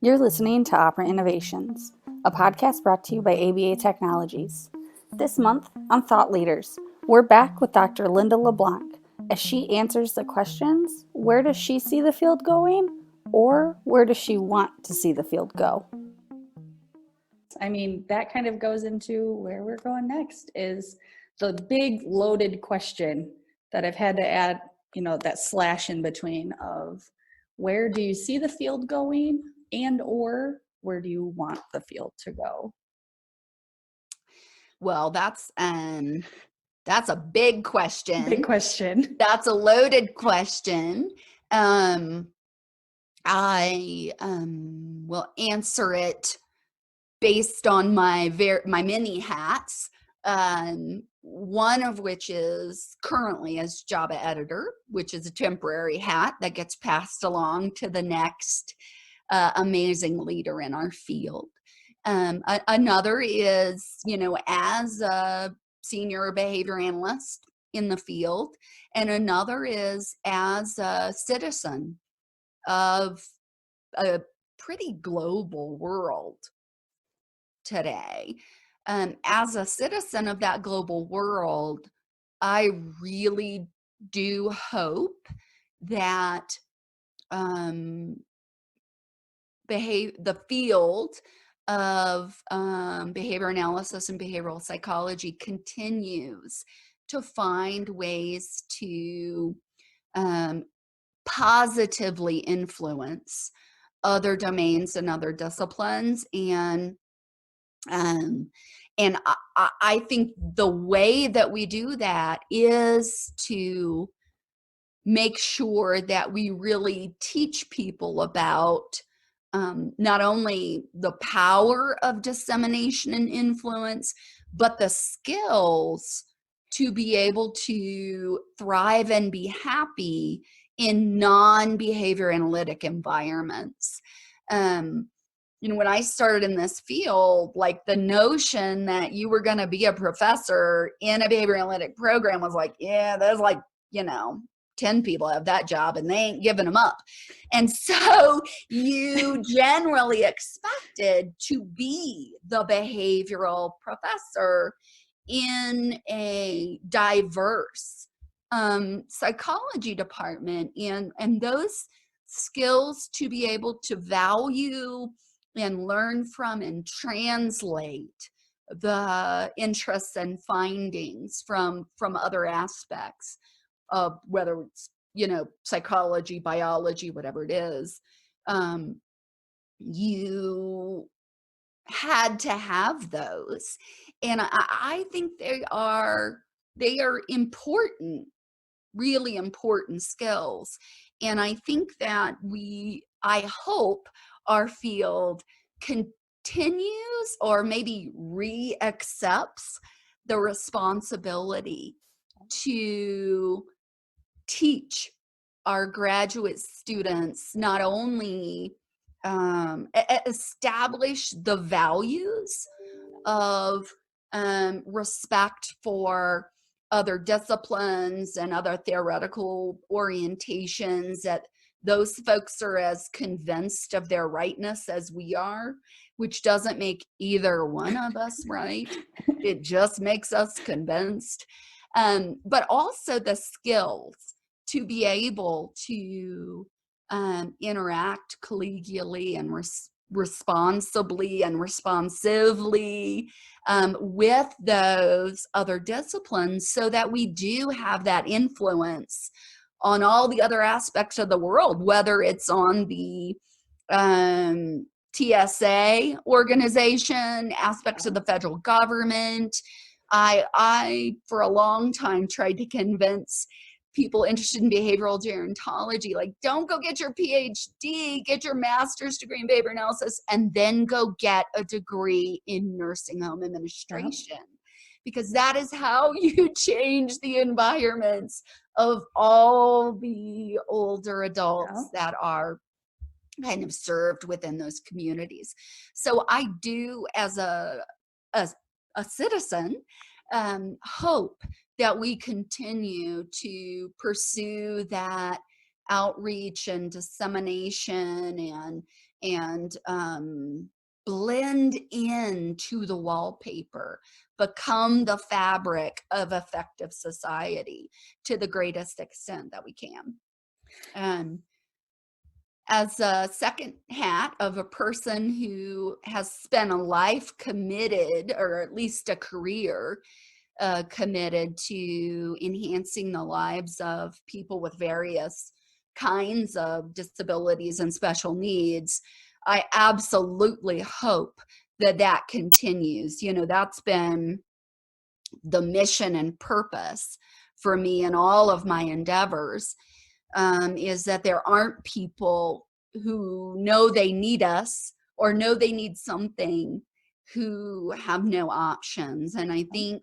You're listening to Opera Innovations, a podcast brought to you by ABA Technologies. This month on Thought Leaders, we're back with Dr. Linda LeBlanc as she answers the questions, where does she see the field going, or where does she want to see the field go? I mean, that kind of goes into where we're going next, is the big loaded question that I've had to add, that slash in between of where do you see the field going and or where do you want the field to go? Well, that's a big question. Big question. That's a loaded question. I will answer it based on my many hats. One of which is currently as Java editor, which is a temporary hat that gets passed along to the next amazing leader in our field. Another is, as a senior behavior analyst in the field, and another is as a citizen of a pretty global world today. As a citizen of that global world, I really do hope that the field of behavior analysis and behavioral psychology continues to find ways to positively influence other domains and other disciplines. And I think the way that we do that is to make sure that we really teach people about not only the power of dissemination and influence, but the skills to be able to thrive and be happy in non-behavior analytic environments. When I started in this field, like the notion that you were going to be a professor in a behavior analytic program was like, yeah, there's 10 people have that job and they ain't giving them up. And so you generally expected to be the behavioral professor in a diverse psychology department, and those skills to be able to value and learn from and translate the interests and findings from other aspects of whether it's, psychology, biology, whatever it is, you had to have those. And I think they are important, really important skills. And I think that I hope our field continues or maybe re-accepts the responsibility to teach our graduate students not only establish the values of respect for other disciplines and other theoretical orientations, that those folks are as convinced of their rightness as we are, which doesn't make either one of us right. It just makes us convinced. But also the skills to be able to interact collegially and responsibly and responsively with those other disciplines, so that we do have that influence on all the other aspects of the world, whether it's on the TSA organization, aspects of the federal government. I for a long time tried to convince people interested in behavioral gerontology, like, don't go get your PhD, get your master's degree in behavior analysis, and then go get a degree in nursing home administration. Because that is how you change the environments of all the older adults that are kind of served within those communities. So I do, as a citizen, hope that we continue to pursue that outreach and dissemination and blend into the wallpaper, become the fabric of effective society to the greatest extent that we can. As a second hat of a person who has spent a life committed, or at least a career committed to enhancing the lives of people with various kinds of disabilities and special needs, I absolutely hope that that continues. You know, that's been the mission and purpose for me in all of my endeavors, is that there aren't people who know they need us or know they need something who have no options. And I think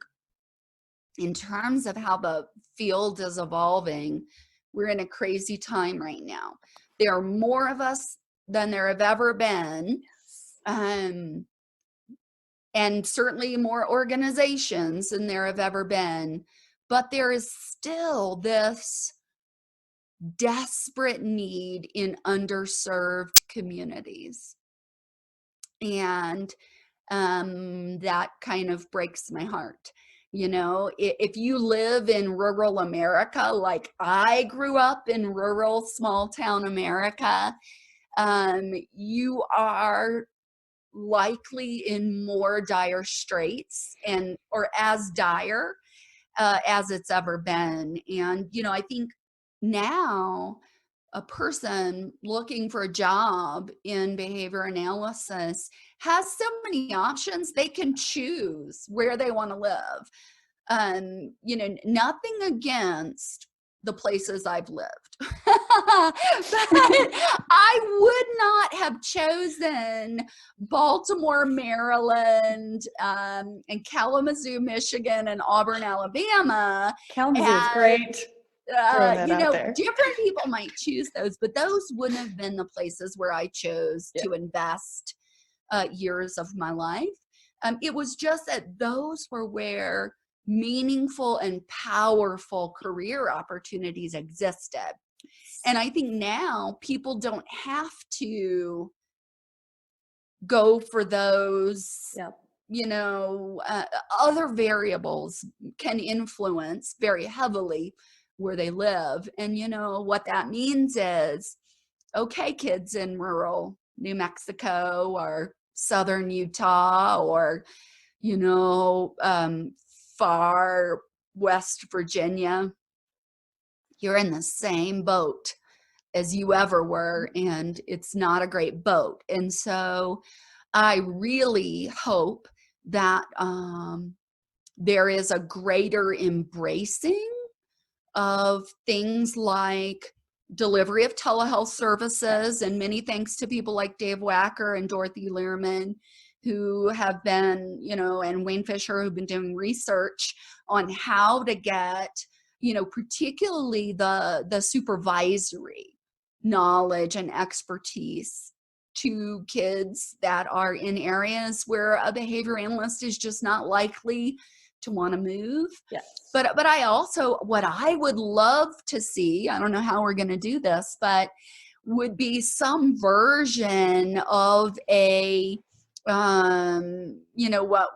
in terms of how the field is evolving, we're in a crazy time right now. There are more of us than there have ever been. And certainly more organizations than there have ever been. But there is still this desperate need in underserved communities. And that kind of breaks my heart. You know, if you live in rural America, like I grew up in rural small town America, you are likely in more dire straits, and or as dire as it's ever been. And you know, I think now a person looking for a job in behavior analysis has so many options. They can choose where they want to live. You know, nothing against the places I've lived, but I would not have chosen Baltimore, Maryland, and Kalamazoo, Michigan, and Auburn, Alabama. Kalamazoo is great. You know, different people might choose those, but those wouldn't have been the places where I chose to invest years of my life. It was just that those were where meaningful and powerful career opportunities existed. And I think now people don't have to go for those. You know, other variables can influence very heavily where they live. And you know what that means is, okay, kids in rural New Mexico or southern Utah, or you know, far West Virginia, you're in the same boat as you ever were, and it's not a great boat. And so I really hope that there is a greater embracing of things like delivery of telehealth services, and many thanks to people like Dave Wacker and Dorothy Learman, who have been, you know, and Wayne Fisher, who've been doing research on how to get, you know, particularly the supervisory knowledge and expertise to kids that are in areas where a behavior analyst is just not likely to want to move. But I also, what I would love to see, I don't know how we're going to do this, but would be some version of a, you know, what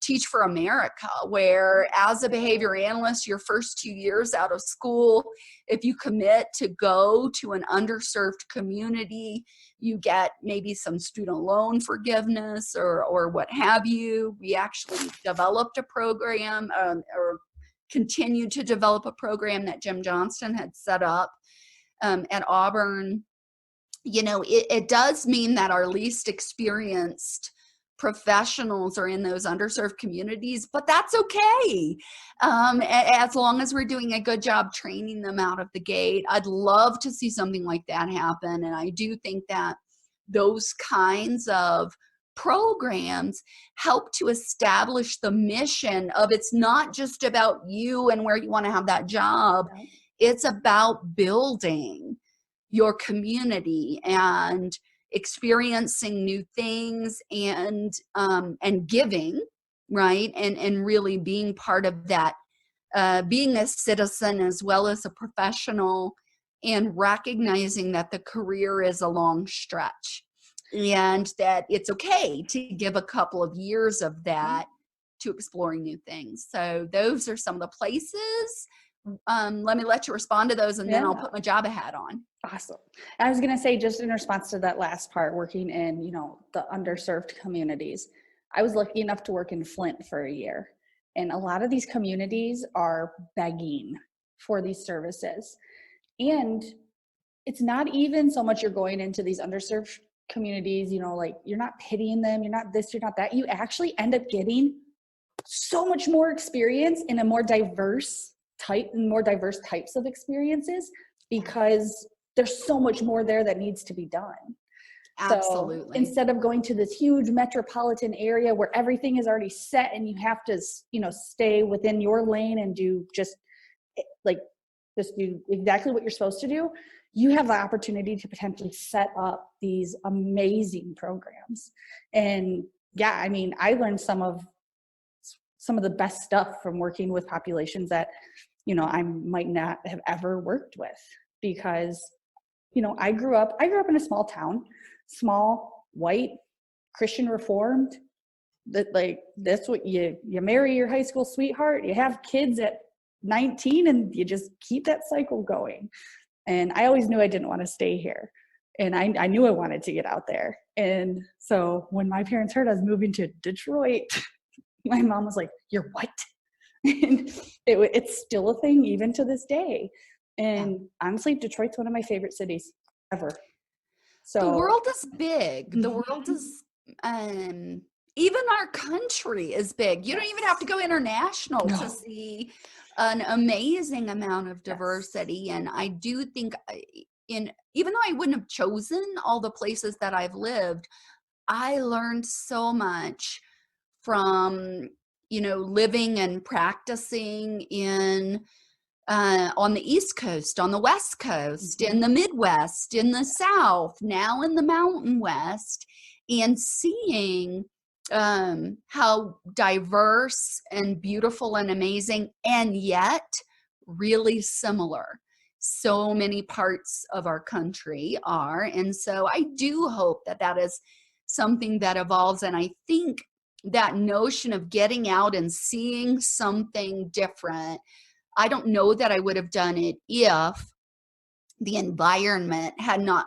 Teach for America, where as a behavior analyst, your first 2 years out of school, if you commit to go to an underserved community, you get maybe some student loan forgiveness or what have you. We actually developed a program, or continued to develop a program that Jim Johnston had set up at Auburn. You know, it does mean that our least experienced professionals are in those underserved communities, but that's okay. As long as we're doing a good job training them out of the gate. I'd love to see something like that happen. And I do think that those kinds of programs help to establish the mission of, it's not just about you and where you want to have that job. It's about building your community and experiencing new things, and giving, right, and really being part of that, being a citizen as well as a professional, and recognizing that the career is a long stretch. and that it's okay to give a couple of years of that to exploring new things. So those are some of the places. Let me let you respond to those, and then I'll put my Java hat on. Awesome. I was going to say, just in response to that last part, working in, the underserved communities, I was lucky enough to work in Flint for a year. And a lot of these communities are begging for these services. And it's not even so much you're going into these underserved communities, like you're not pitying them, you're not this, you're not that. You actually end up getting so much more experience in a more diverse types of experiences, because there's so much more there that needs to be done. Absolutely. So instead of going to this huge metropolitan area where everything is already set and you have to, stay within your lane and do just do exactly what you're supposed to do, you have the opportunity to potentially set up these amazing programs. And yeah, I mean, I learned some of the best stuff from working with populations that, I might not have ever worked with, because, I grew up in a small town, small, white, Christian Reformed, that's what you marry your high school sweetheart, you have kids at 19, and you just keep that cycle going. And I always knew I didn't want to stay here. And I knew I wanted to get out there. And so when my parents heard I was moving to Detroit, my mom was like, "You're what?" And it's still a thing even to this day. And honestly, Detroit's one of my favorite cities ever. So the world is big. The world is, even our country is big. You don't even have to go international to see an amazing amount of diversity. And I do think, even though I wouldn't have chosen all the places that I've lived, I learned so much from, living and practicing on the East Coast, on the West Coast, in the Midwest, in the South, now in the Mountain West, and seeing how diverse and beautiful and amazing, and yet really similar so many parts of our country are. And so I do hope that that is something that evolves. And I think that notion of getting out and seeing something different, I don't know that I would have done it if the environment had not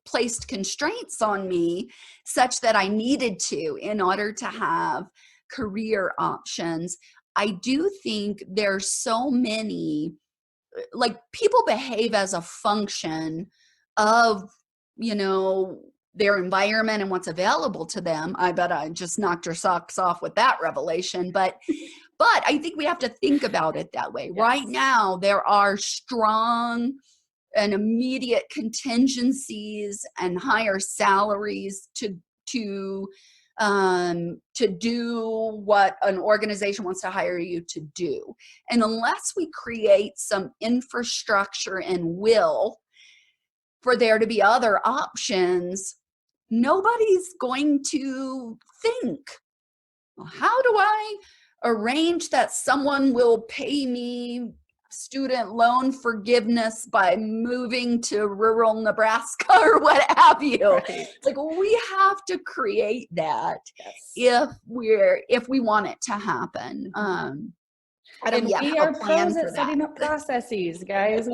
placed constraints on me such that I needed to in order to have career options. I do think there's so many, people behave as a function of, their environment and what's available to them. I bet I just knocked your socks off with that revelation, but I think we have to think about it that way. Yes. Right now, there are strong and immediate contingencies and higher salaries to do what an organization wants to hire you to do. And unless we create some infrastructure and will for there to be other options, nobody's going to think, well, how do I arrange that someone will pay me student loan forgiveness by moving to rural Nebraska or what have you? Right. We have to create that. Yes. if we want it to happen. I don't yet have a plan for that. Setting up processes, guys.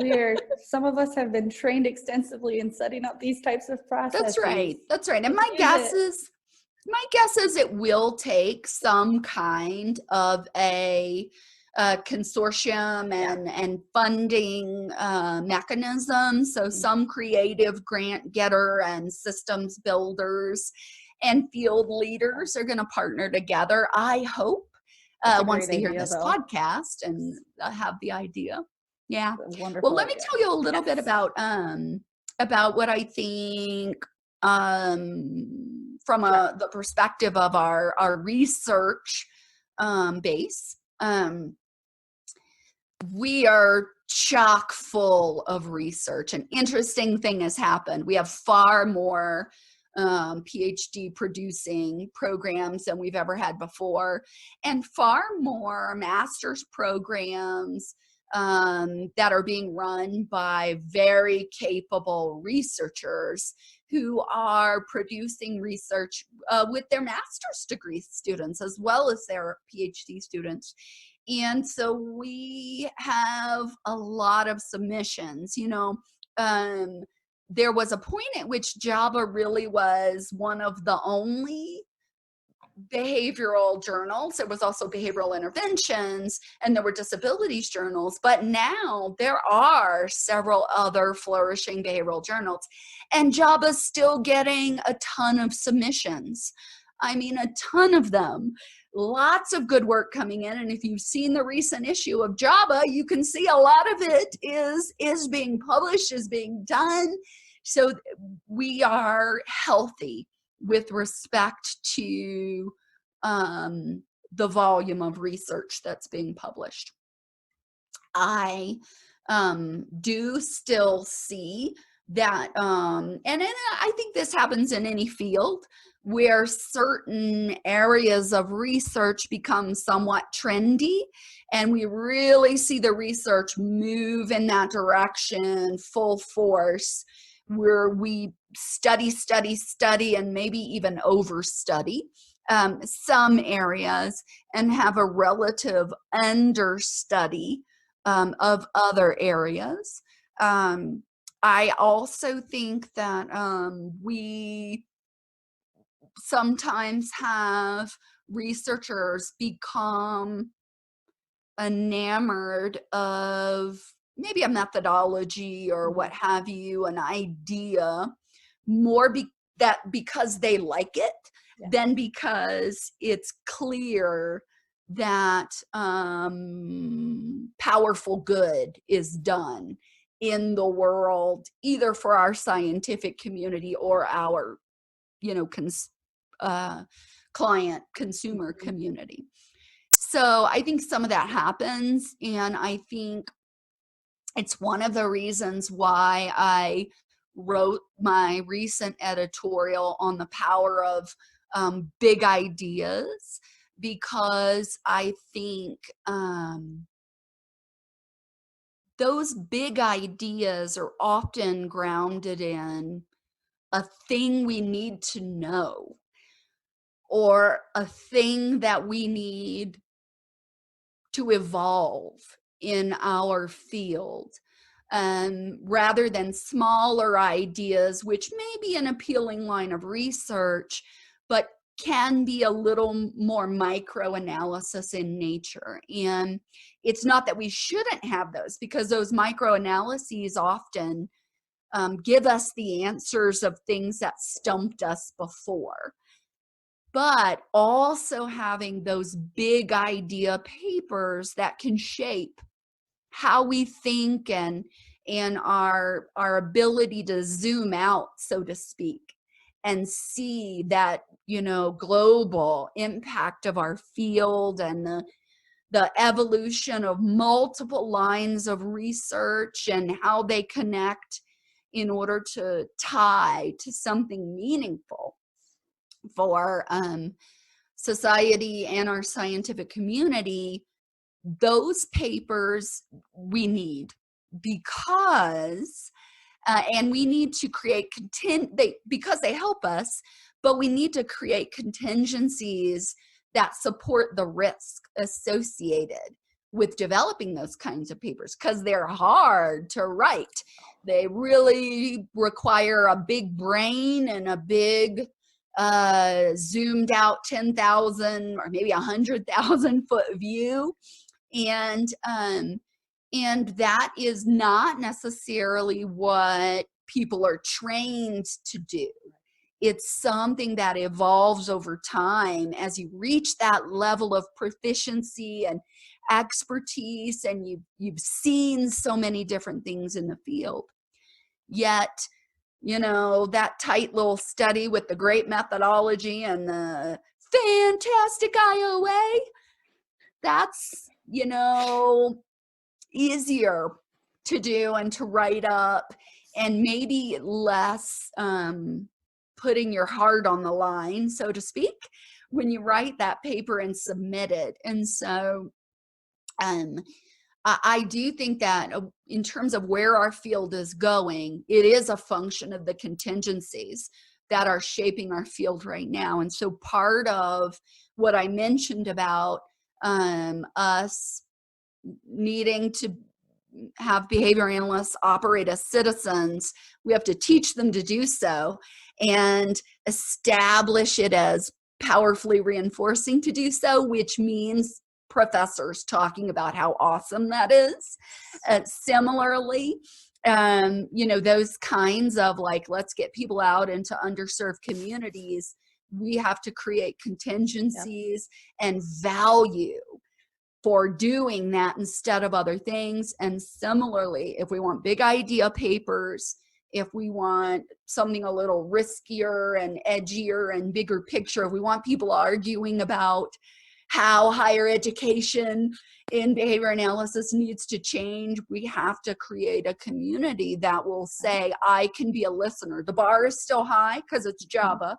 Some of us have been trained extensively in setting up these types of processes. That's right. And my guess is it will take some kind of a consortium and funding mechanism. So some creative grant getter and systems builders and field leaders are going to partner together, I hope. Once they hear this podcast and have the idea. Yeah. Well, let me tell you a little bit about what I think from the perspective of our research base. We are chock full of research. An interesting thing has happened. We have far more PhD producing programs than we've ever had before, and far more master's programs that are being run by very capable researchers who are producing research with their master's degree students as well as their PhD students. And so we have a lot of submissions. There was a point at which JABA really was one of the only behavioral journals. It was also behavioral interventions, and there were disabilities journals. But now there are several other flourishing behavioral journals, and JABA's still getting a ton of submissions. I mean, a ton of them. Lots of good work coming in. And if you've seen the recent issue of JABA, you can see a lot of it is being published, is being done. So we are healthy with respect to the volume of research that's being published. I do still see that, and I think this happens in any field, where certain areas of research become somewhat trendy, and we really see the research move in that direction full force, where we study, and maybe even overstudy some areas and have a relative understudy of other areas. I also think that we sometimes have researchers become enamored of maybe a methodology or what have you, an idea, more because they like it than because it's clear that powerful good is done in the world, either for our scientific community or our, client consumer community. So I think some of that happens, and I think it's one of the reasons why I wrote my recent editorial on the power of big ideas, because I think those big ideas are often grounded in a thing we need to know, or a thing that we need to evolve in our field, rather than smaller ideas, which may be an appealing line of research, but can be a little more micro-analysis in nature. And it's not that we shouldn't have those, because those micro-analyses often give us the answers of things that stumped us before. But also having those big idea papers that can shape how we think and our ability to zoom out, so to speak, and see that, global impact of our field, and the evolution of multiple lines of research and how they connect in order to tie to something meaningful for society and our scientific community. Those papers we need, because and we need to create because they help us, but we need to create contingencies that support the risk associated with developing those kinds of papers, because they're hard to write. They really require a big brain and a big zoomed out 10,000 or maybe 100,000 foot view. And that is not necessarily what people are trained to do. It's something that evolves over time as you reach that level of proficiency and expertise, and you've seen so many different things in the field. Yet, that tight little study with the great methodology and the fantastic IOA, that's, easier to do and to write up, and maybe less putting your heart on the line, so to speak, when you write that paper and submit it. And so I do think that in terms of where our field is going, it is a function of the contingencies that are shaping our field right now. And so part of what I mentioned about us needing to have behavior analysts operate as citizens, we have to teach them to do so and establish it as powerfully reinforcing to do so, which means professors talking about how awesome that is. Similarly, those kinds of like, let's get people out into underserved communities. We have to create contingencies and value for doing that instead of other things. And similarly, if we want big idea papers, if we want something a little riskier and edgier and bigger picture, if we want people arguing about how higher education in behavior analysis needs to change, we have to create a community that will say, I can be a listener. The bar is still high because it's Java,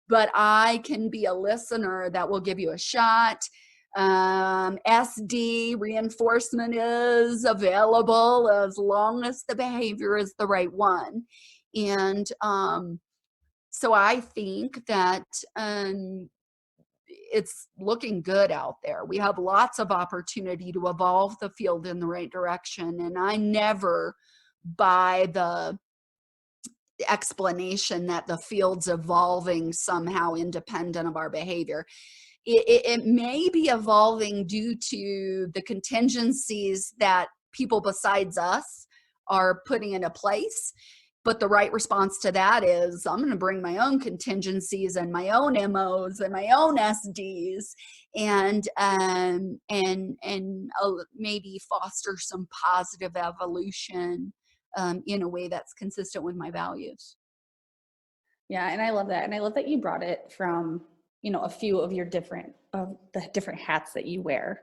but I can be a listener that will give you a shot. SD reinforcement is available as long as the behavior is the right one. And so I think that it's looking good out there. We have lots of opportunity to evolve the field in the right direction. And I never buy the explanation that the field's evolving somehow independent of our behavior. It may be evolving due to the contingencies that people besides us are putting into place. But the right response to that is, I'm going to bring my own contingencies and my own MOs and my own SDs and maybe foster some positive evolution in a way that's consistent with my values. Yeah, and I love that. And I love that you brought it from, a few of your different hats that you wear,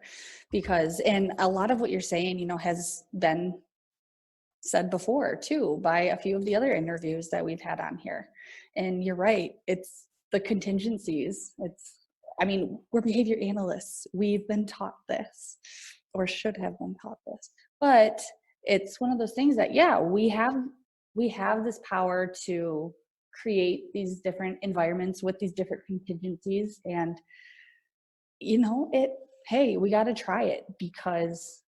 because, and a lot of what you're saying, has been said before too by a few of the other interviews that we've had on here. And you're right, it's the contingencies. We're behavior analysts. We've been taught this, or should have been taught this. But it's one of those things that, we have this power to create these different environments with these different contingencies. And, hey, we got to try it, because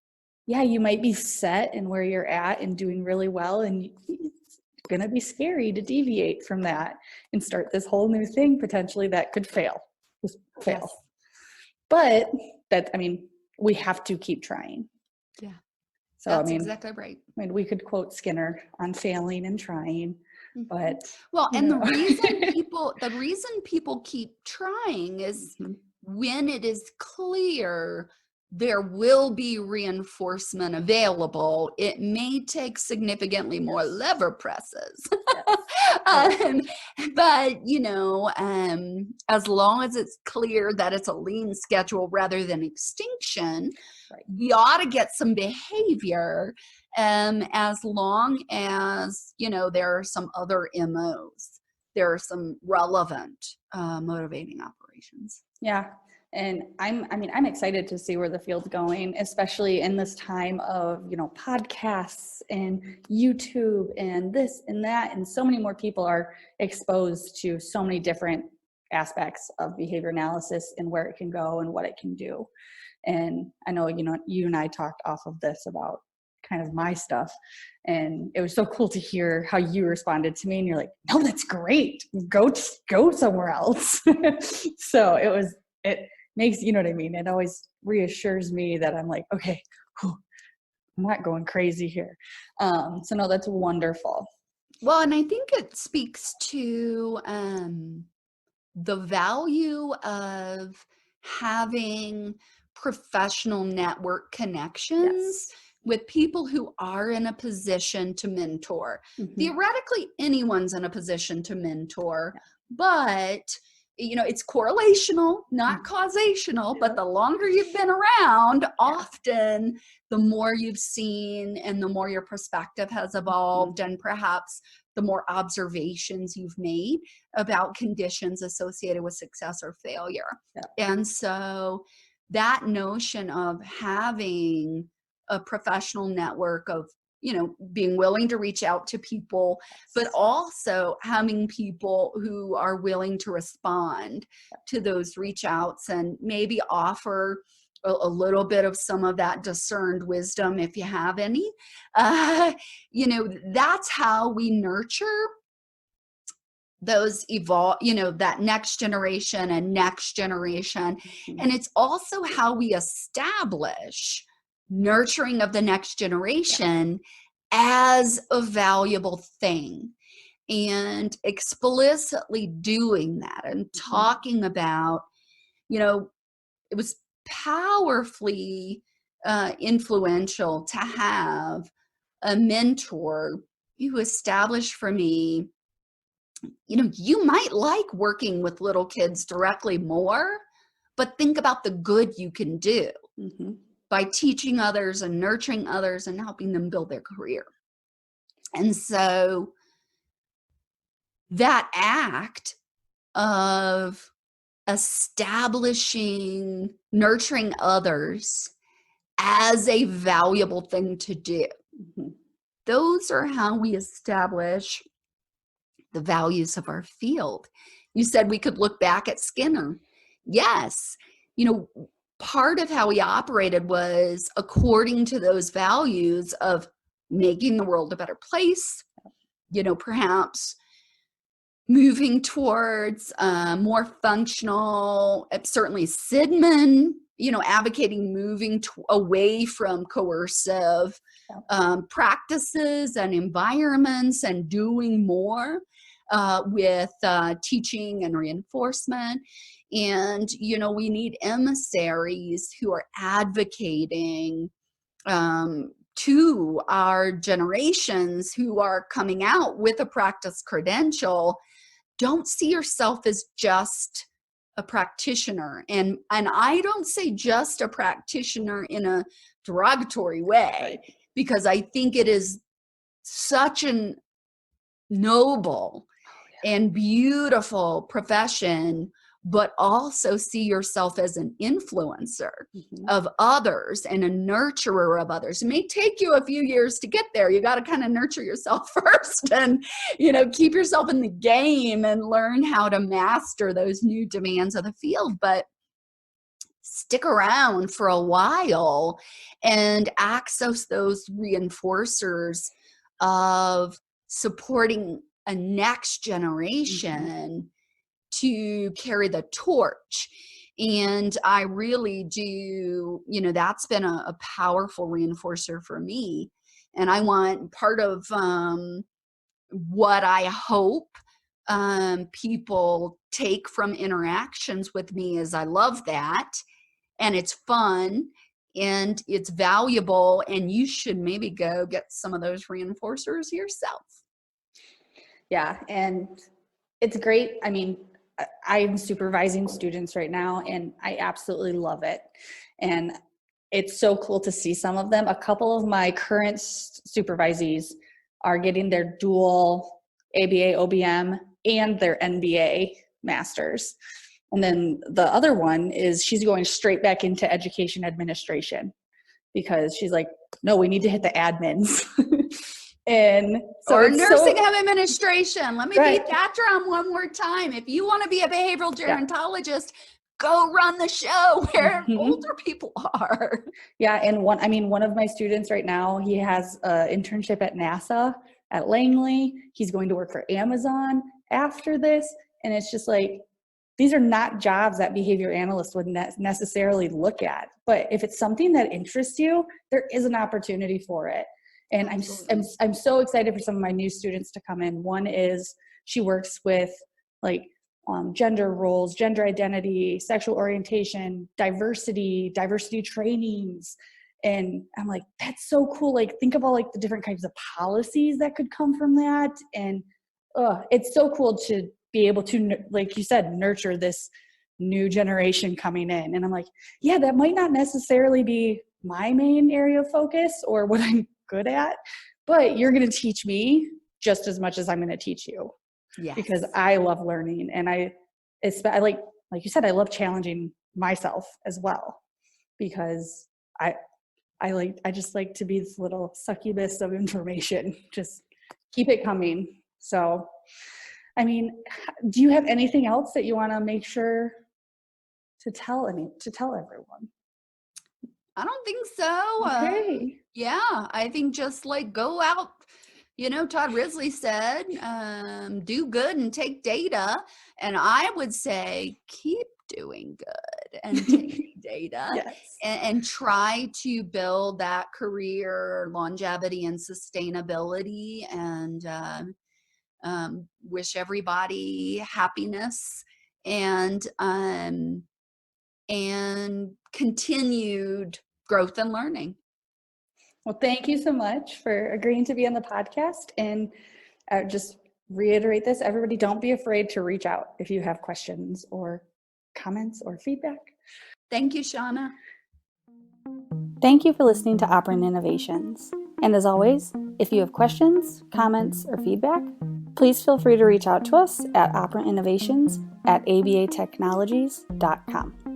you might be set in where you're at and doing really well, and it's going to be scary to deviate from that and start this whole new thing potentially that could fail. Yes. But we have to keep trying. Yeah. So that's exactly right. We could quote Skinner on failing and trying, but the reason people keep trying is when it is clear there will be reinforcement available, it may take significantly more lever presses. But, as long as it's clear that it's a lean schedule rather than extinction, we ought to get some behavior, as long as, there are some other MOs. There are some relevant motivating operations. Yeah. And I'm excited to see where the field's going, especially in this time of, podcasts and YouTube and this and that. And so many more people are exposed to so many different aspects of behavior analysis and where it can go and what it can do. And I know, you and I talked off of this about kind of my stuff, and it was so cool to hear how you responded to me, and you're like, no, that's great. Go somewhere else. So it makes, you know what I mean? It always reassures me that I'm like, okay, I'm not going crazy here. So no, that's wonderful. Well, and I think it speaks to the value of having professional network connections with people who are in a position to mentor. Theoretically, anyone's in a position to mentor, but it's correlational, not causational, but the longer you've been around, often the more you've seen and the more your perspective has evolved, and perhaps the more observations you've made about conditions associated with success or failure. And so that notion of having a professional network of, being willing to reach out to people, but also having people who are willing to respond to those reach outs and maybe offer a little bit of some of that discerned wisdom if you have any. That's how we nurture those that next generation and next generation. And it's also how we establish nurturing of the next generation as a valuable thing, and explicitly doing that and talking about, it was powerfully influential to have a mentor who established for me, you might like working with little kids directly more, but think about the good you can do by teaching others and nurturing others and helping them build their career. And so that act of establishing nurturing others as a valuable thing to do, those are how we establish the values of our field. You said we could look back at Skinner. Yes. Part of how he operated was according to those values of making the world a better place, perhaps moving towards more functional, certainly Sidman, advocating moving away from coercive practices and environments and doing more with teaching and reinforcement. And, we need emissaries who are advocating to our generations who are coming out with a practice credential. Don't see yourself as just a practitioner. And I don't say just a practitioner in a derogatory way, because I think it is such an noble and beautiful profession, but also see yourself as an influencer of others and a nurturer of others. It may take you a few years to get there. You got to kind of nurture yourself first and, keep yourself in the game and learn how to master those new demands of the field. But stick around for a while and access those reinforcers of supporting a next generation to carry the torch. And I really do, that's been a powerful reinforcer for me. And I want part of what I hope people take from interactions with me is I love that, and it's fun and it's valuable, and you should maybe go get some of those reinforcers yourself. Yeah, and it's great. I mean, I'm supervising students right now, and I absolutely love it. And it's so cool to see some of them. A couple of my current supervisees are getting their dual ABA, OBM, and their NBA masters. And then the other one is she's going straight back into education administration, because she's like, no, we need to hit the admins. And so or nursing home administration. Let me beat that drum one more time. If you want to be a behavioral gerontologist, go run the show where older people are. Yeah, and one of my students right now, he has an internship at NASA at Langley. He's going to work for Amazon after this, and it's just like, these are not jobs that behavior analysts would necessarily look at. But if it's something that interests you, there is an opportunity for it. And I'm so excited for some of my new students to come in. One is she works with gender roles, gender identity, sexual orientation, diversity trainings. And I'm like, that's so cool. Like, think of all the different kinds of policies that could come from that. And it's so cool to be able to, like you said, nurture this new generation coming in. And I'm like, yeah, that might not necessarily be my main area of focus or what I'm good at, but you're going to teach me just as much as I'm going to teach you. Yes. Because I love learning, and I like you said, I love challenging myself as well, because I just like to be this little succubus of information. Just keep it coming. So, I mean, do you have anything else that you want to make sure to tell everyone? I don't think so. Okay. Yeah, I think just like go out, Todd Risley said, do good and take data. And I would say keep doing good and taking data Yes. and try to build that career longevity and sustainability, and wish everybody happiness and continued growth and learning. Well, thank you so much for agreeing to be on the podcast. And just reiterate this, everybody, don't be afraid to reach out if you have questions or comments or feedback. Thank you, Shauna. Thank you for listening to Operant Innovations. And as always, if you have questions, comments, or feedback, please feel free to reach out to us at operantinnovations@abatechnologies.com.